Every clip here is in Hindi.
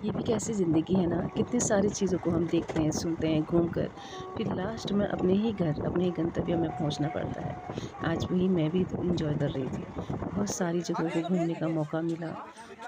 ये भी कैसी ज़िंदगी है ना, कितनी सारी चीज़ों को हम देखते हैं, सुनते हैं, घूम कर फिर लास्ट में अपने ही घर, अपने ही गंतव्य में पहुँचना पड़ता है। आज वही मैं भी एन्जॉय कर रही थी। बहुत सारी जगहों को घूमने का मौका मिला,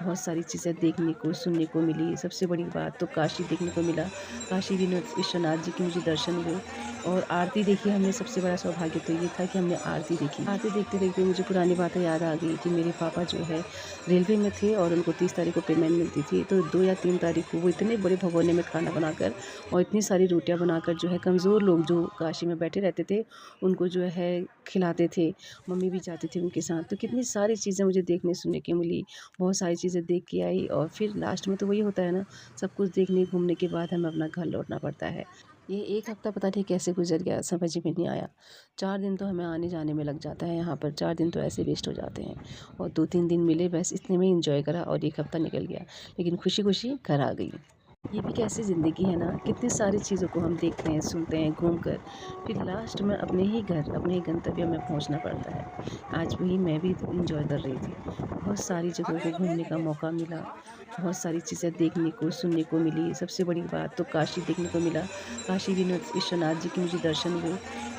बहुत सारी चीज़ें देखने को, सुनने को मिली। सबसे बड़ी बात तो काशी देखने को मिला। काशी विश्वनाथ जी के मुझे दर्शन हुए और आरती देखी हमने। सबसे बड़ा सौभाग्य तो ये था कि हमने आरती देखी। आरती देखते-देखते मुझे पुरानी बातें याद आ गई कि मेरे पापा जो है रेलवे में थे और उनको 30 तारीख को पेमेंट मिलती थी, तो 2 या 3 तारीख को वो इतने बड़े भगोने में खाना बनाकर और इतनी सारी रोटियाँ बनाकर जो है कमज़ोर लोग जो काशी में बैठे रहते थे, उनको जो है खिलाते थे। मम्मी भी जाती थी उनके साथ, तो कितनी सारी चीज़ें मुझे देखने सुनने की मिली। बहुत सारी चीज़ें देख के आई और फिर लास्ट में तो वही होता है ना, सब कुछ देखने घूमने के बाद हमें अपना घर लौटना पड़ता है। ये 1 हफ़्ता पता नहीं कैसे गुज़र गया, समझ में नहीं आया। 4 दिन तो हमें आने-जाने में लग जाता है यहाँ पर, 4 दिन तो ऐसे वेस्ट हो जाते हैं और 2-3 दिन मिले बस इतने में एन्जॉय करा और 1 हफ़्ता निकल गया। लेकिन खुशी-खुशी घर आ गई। ये भी कैसी ज़िंदगी है ना, कितनी सारी चीज़ों को हम देखते हैं, सुनते हैं, घूम कर फिर लास्ट में अपने ही घर, अपने ही गंतव्य में पहुँचना पड़ता है। आज वही मैं भी एन्जॉय कर रही थी। बहुत सारी जगहों को घूमने का मौका मिला, बहुत सारी चीज़ें देखने को, सुनने को मिली। सबसे बड़ी बात तो काशी देखने को मिला। काशी विश्वनाथ जी के मुझे दर्शन हुए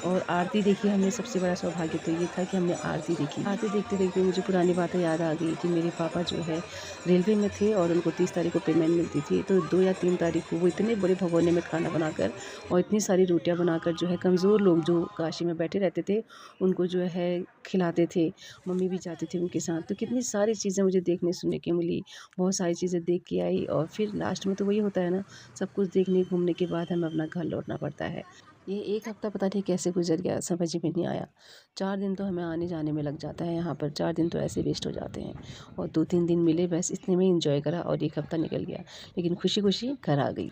और आरती देखी हमने। सबसे बड़ा सौभाग्य तो ये था कि हमने आरती देखी। आरती देखते-देखते मुझे पुरानी बातें याद आ गई कि मेरे पापा जो है रेलवे में थे और उनको 30 तारीख को पेमेंट मिलती थी, तो 2 या 3 तारीख को वो इतने बड़े भगोने में खाना बनाकर और इतनी सारी रोटियाँ बनाकर जो है कमज़ोर लोग जो काशी में बैठे रहते थे, उनको जो है खिलाते थे। मम्मी भी जाती थी उनके साथ, तो कितनी सारी चीज़ें मुझे देखने सुनने की मिली। बहुत सारी चीज़ें देख के आई और फिर लास्ट में तो वही होता है ना, सब कुछ देखने घूमने के बाद हमें अपना घर लौटना पड़ता है। ये 1 हफ़्ता पता नहीं कैसे गुज़र गया, समझ में नहीं आया। 4 दिन तो हमें आने-जाने में लग जाता है यहाँ पर, 4 दिन तो ऐसे वेस्ट हो जाते हैं और 2-3 दिन मिले बस इतने में एन्जॉय करा और 1 हफ़्ता निकल गया। लेकिन खुशी-खुशी घर आ गई।